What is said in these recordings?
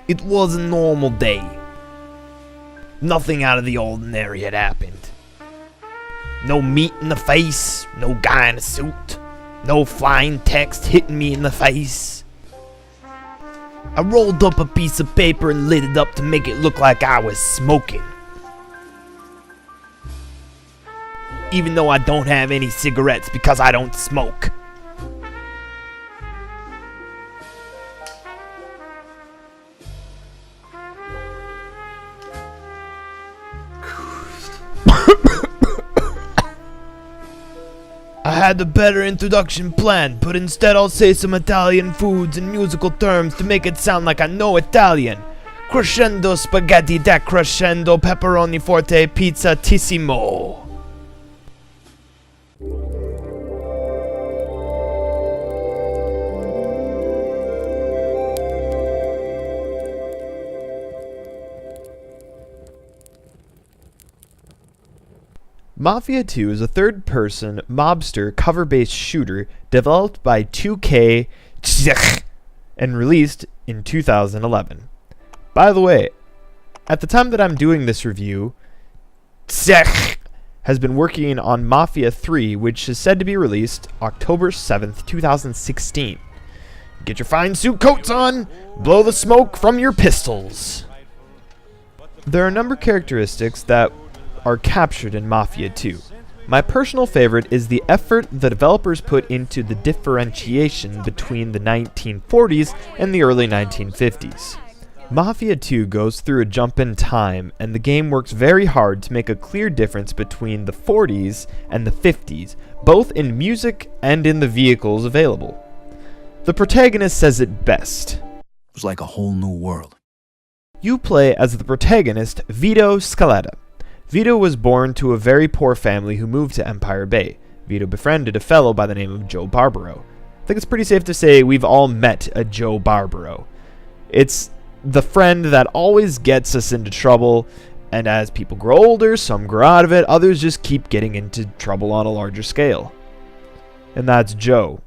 It was a normal day. Nothing out of the ordinary had happened. No meat in the face, no guy in a suit, no flying text hitting me in the face. I rolled up a piece of paper and lit it up to make it look like I was smoking. Even though I don't have any cigarettes because I don't smoke. I had a better introduction planned, but instead I'll say some Italian foods and musical terms to make it sound like I know Italian. Crescendo spaghetti decrescendo pepperoni forte pizza tissimo. Mafia II is a third-person, mobster, cover-based shooter developed by 2K Czech and released in 2011. By the way, at the time that I'm doing this review, Czech has been working on Mafia III, which is said to be released October 7th, 2016. Get your fine suit coats on, blow the smoke from your pistols. There are a number of characteristics that are captured in Mafia II. My personal favorite is the effort the developers put into the differentiation between the 1940s and the early 1950s. Mafia II goes through a jump in time, and the game works very hard to make a clear difference between the 40s and the 50s, both in music and in the vehicles available. The protagonist says it best. It was like a whole new world. You play as the protagonist, Vito Scaletta. Vito was born to a very poor family who moved to Empire Bay. Vito befriended a fellow by the name of Joe Barbaro. I think it's pretty safe to say we've all met a Joe Barbaro. It's the friend that always gets us into trouble, and as people grow older, some grow out of it, others just keep getting into trouble on a larger scale. And that's Joe.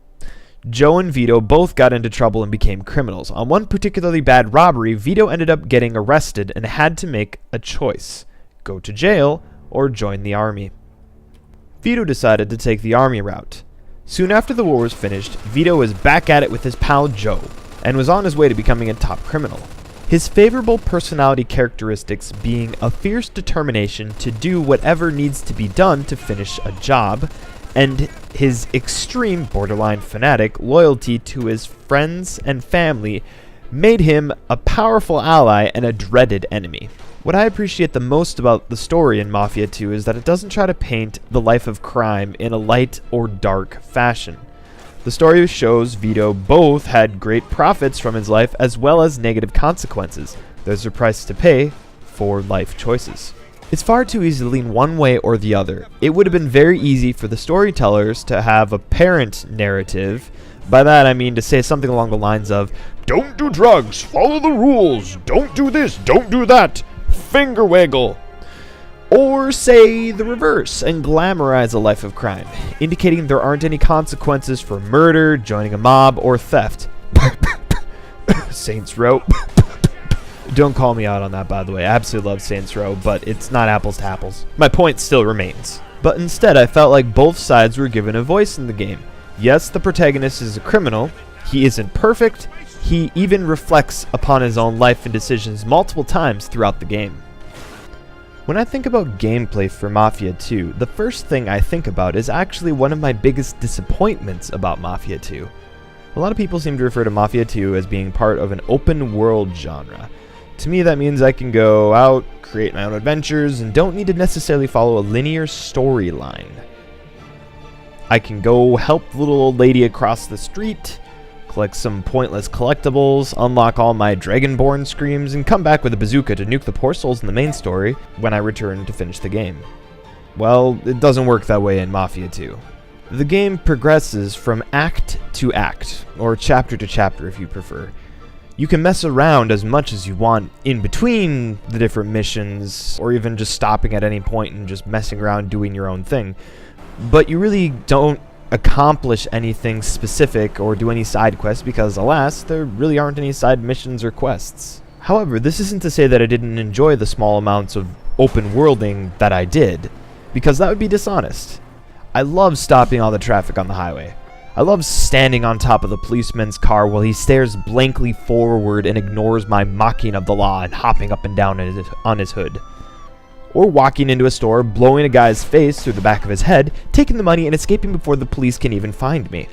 Joe and Vito both got into trouble and became criminals. On one particularly bad robbery, Vito ended up getting arrested and had to make a choice. Go to jail, or join the army. Vito decided to take the army route. Soon after the war was finished, Vito was back at it with his pal Joe, and was on his way to becoming a top criminal. His favorable personality characteristics being a fierce determination to do whatever needs to be done to finish a job, and his extreme borderline fanatic loyalty to his friends and family made him a powerful ally and a dreaded enemy. What I appreciate the most about the story in Mafia II is that it doesn't try to paint the life of crime in a light or dark fashion. The story shows Vito both had great profits from his life as well as negative consequences. There's a price to pay for life choices. It's far too easy to lean one way or the other. It would have been very easy for the storytellers to have a parent narrative. By that I mean to say something along the lines of, "Don't do drugs, follow the rules, don't do this, don't do that, finger wiggle." Or say the reverse and glamorize a life of crime, indicating there aren't any consequences for murder, joining a mob, or theft. Saints Row. Don't call me out on that, by the way. I absolutely love Saints Row, but it's not apples to apples. My point still remains. But instead, I felt like both sides were given a voice in the game. Yes, the protagonist is a criminal. He isn't perfect. He even reflects upon his own life and decisions multiple times throughout the game. When I think about gameplay for Mafia II, the first thing I think about is actually one of my biggest disappointments about Mafia II. A lot of people seem to refer to Mafia II as being part of an open world genre. To me, that means I can go out, create my own adventures, and don't need to necessarily follow a linear storyline. I can go help the little old lady across the street, collect some pointless collectibles, unlock all my Dragonborn screams, and come back with a bazooka to nuke the poor souls in the main story when I return to finish the game. Well, it doesn't work that way in Mafia II. The game progresses from act to act, or chapter to chapter if you prefer. You can mess around as much as you want in between the different missions, or even just stopping at any point and just messing around doing your own thing. But you really don't accomplish anything specific or do any side quests because, alas, there really aren't any side missions or quests. However, this isn't to say that I didn't enjoy the small amounts of open worlding that I did, because that would be dishonest. I love stopping all the traffic on the highway. I love standing on top of the policeman's car while he stares blankly forward and ignores my mocking of the law and hopping up and down on his hood. Or walking into a store, blowing a guy's face through the back of his head, taking the money and escaping before the police can even find me.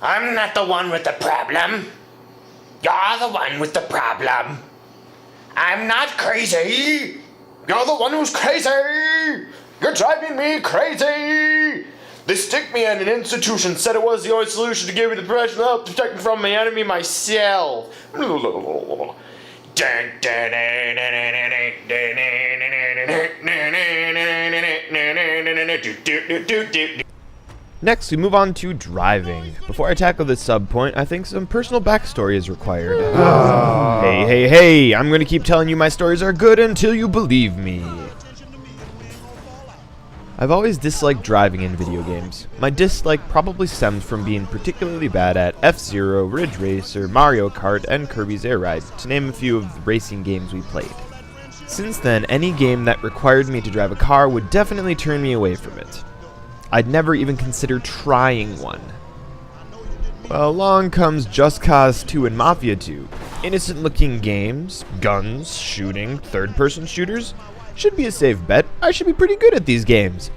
I'm not the one with the problem. You're the one with the problem. I'm not crazy. You're the one who's crazy. You're driving me crazy. They stick me in an institution, said it was the only solution to give me the professional help to protect me from my enemy myself. Next, we move on to driving. Before I tackle this sub-point, I think some personal backstory is required. Hey, I'm gonna keep telling you my stories are good until you believe me. I've always disliked driving in video games. My dislike probably stems from being particularly bad at F-Zero, Ridge Racer, Mario Kart, and Kirby's Air Ride, to name a few of the racing games we played. Since then, any game that required me to drive a car would definitely turn me away from it. I'd never even consider trying one. Well, along comes Just Cause 2 and Mafia 2. Innocent-looking games, guns, shooting, third-person shooters. Should be a safe bet. I should be pretty good at these games.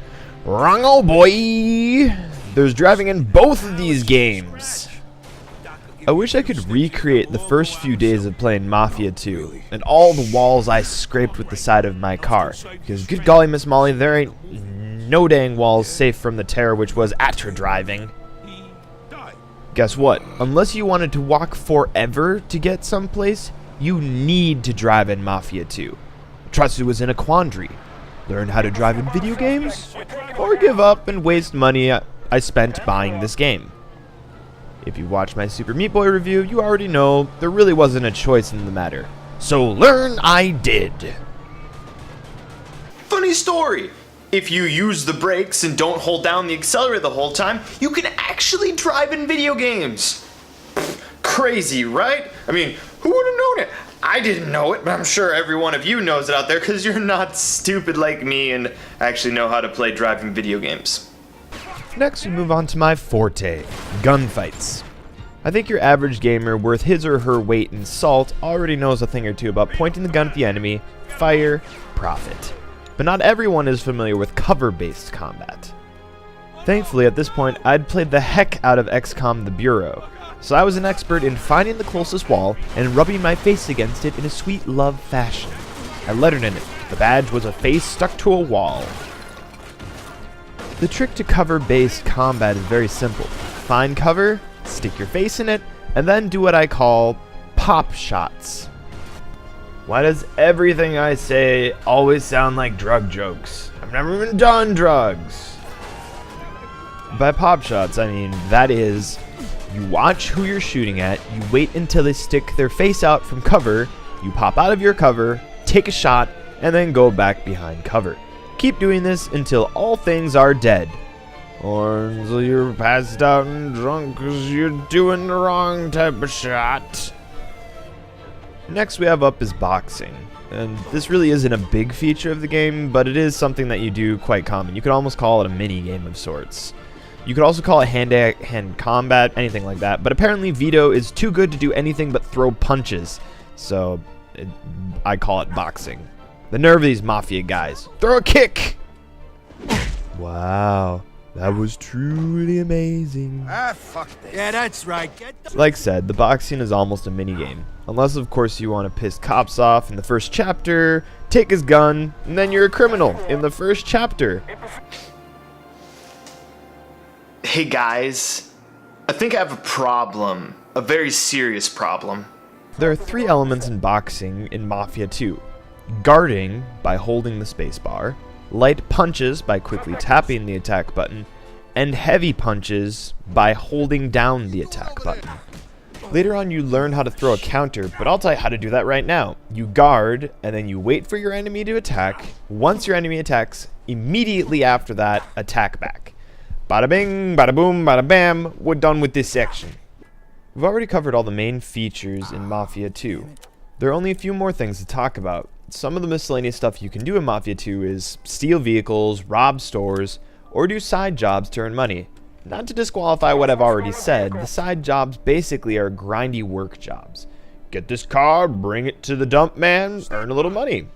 Wrong, boy! There's driving in both of these games. I wish I could recreate the first few days of playing Mafia 2 and all the walls I scraped with the side of my car. Because good golly, Miss Molly, there ain't no dang walls safe from the terror which was Atra driving. Guess what? Unless you wanted to walk forever to get someplace, you need to drive in Mafia 2. Atratzu was in a quandary. Learn how to drive in video games? Or give up and waste money I spent buying this game? If you watched my Super Meat Boy review, you already know there really wasn't a choice in the matter. So learn I did. Funny story. If you use the brakes and don't hold down the accelerator the whole time, you can actually drive in video games. Crazy, right? I mean, who would have known it? I didn't know it, but I'm sure every one of you knows it out there because you're not stupid like me and actually know how to play driving video games. Next, we move on to my forte, gunfights. I think your average gamer worth his or her weight in salt already knows a thing or two about pointing the gun at the enemy, fire, profit. But not everyone is familiar with cover-based combat. Thankfully, at this point, I'd played the heck out of XCOM The Bureau, so I was an expert in finding the closest wall and rubbing my face against it in a sweet love fashion. I lettered in it. The badge was a face stuck to a wall. The trick to cover-based combat is very simple. Find cover, stick your face in it, and then do what I call pop shots. Why does everything I say always sound like drug jokes? I've never even done drugs. By pop shots, I mean that is, you watch who you're shooting at, you wait until they stick their face out from cover, you pop out of your cover, take a shot, and then go back behind cover. Keep doing this until all things are dead. Or until you're passed out and drunk because you're doing the wrong type of shot. Next we have up is boxing. And this really isn't a big feature of the game, but it is something that you do quite common. You could almost call it a mini game of sorts. You could also call it hand-to-hand combat, anything like that. But apparently Vito is too good to do anything but throw punches. So I call it boxing. The nerve of these Mafia guys. Throw a kick! Wow, that was truly amazing. Fuck this. Yeah, that's right. Like said, the boxing is almost a minigame. Unless, of course, you want to piss cops off in the first chapter, take his gun, and then you're a criminal in the first chapter. Hey guys, I think I have a problem. A very serious problem. There are 3 elements in boxing in Mafia 2. Guarding by holding the spacebar, light punches by quickly tapping the attack button, and heavy punches by holding down the attack button. Later on you learn how to throw a counter, but I'll tell you how to do that right now. You guard, and then you wait for your enemy to attack. Once your enemy attacks, immediately after that, attack back. Bada bing, bada boom, bada bam, we're done with this section. We've already covered all the main features in Mafia 2. There are only a few more things to talk about. Some of the miscellaneous stuff you can do in Mafia 2 is steal vehicles, rob stores, or do side jobs to earn money. Not to disqualify what I've already said, the side jobs basically are grindy work jobs. Get this car, bring it to the dump man, earn a little money.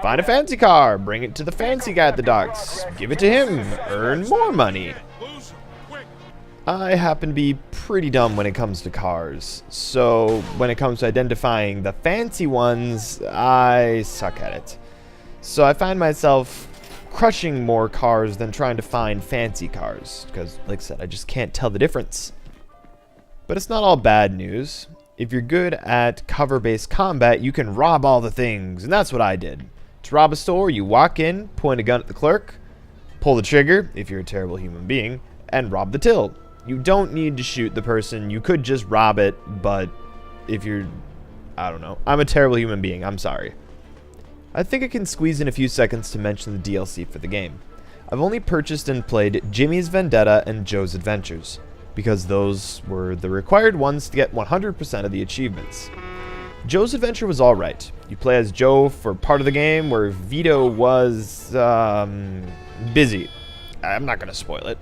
Find a fancy car, bring it to the fancy guy at the docks, give it to him, earn more money. I happen to be pretty dumb when it comes to cars, so when it comes to identifying the fancy ones, I suck at it. So I find myself crushing more cars than trying to find fancy cars, because like I said, I just can't tell the difference. But it's not all bad news. If you're good at cover-based combat, you can rob all the things, and that's what I did. To rob a store, you walk in, point a gun at the clerk, pull the trigger, if you're a terrible human being, and rob the till. You don't need to shoot the person, you could just rob it, but if you're, I don't know, I'm a terrible human being, I'm sorry. I think I can squeeze in a few seconds to mention the DLC for the game. I've only purchased and played Jimmy's Vendetta and Joe's Adventures, because those were the required ones to get 100% of the achievements. Joe's Adventure was alright. You play as Joe for part of the game where Vito was, busy. I'm not gonna spoil it.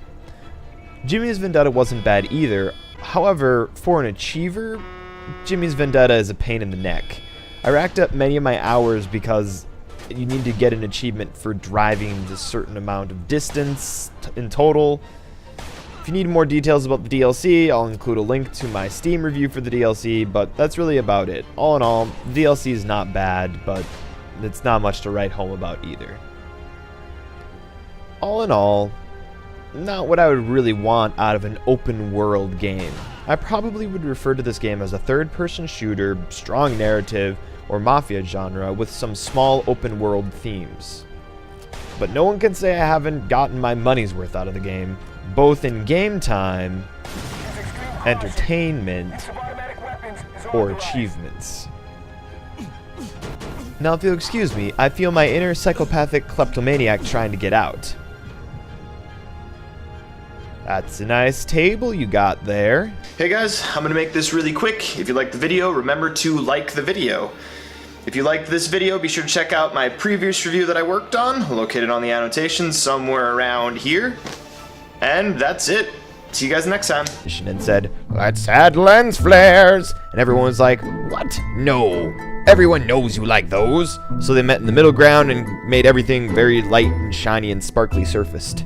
Jimmy's Vendetta wasn't bad either. However, for an achiever, Jimmy's Vendetta is a pain in the neck. I racked up many of my hours because you need to get an achievement for driving a certain amount of distance in total. If you need more details about the DLC, I'll include a link to my Steam review for the DLC, but that's really about it. All in all, the DLC is not bad, but it's not much to write home about either. All in all, not what I would really want out of an open world game. I probably would refer to this game as a third-person shooter, strong narrative, or Mafia genre with some small open world themes. But no one can say I haven't gotten my money's worth out of the game, both in game time, entertainment, or achievements. Now if you'll excuse me, I feel my inner psychopathic kleptomaniac trying to get out. That's a nice table you got there. Hey guys, I'm gonna make this really quick. If you liked the video, remember to like the video. If you liked this video, be sure to check out my previous review that I worked on, located on the annotations somewhere around here. And that's it. See you guys next time. And said, "Let's add lens flares." And everyone was like, "What? No. Everyone knows you like those." So they met in the middle ground and made everything very light and shiny and sparkly surfaced.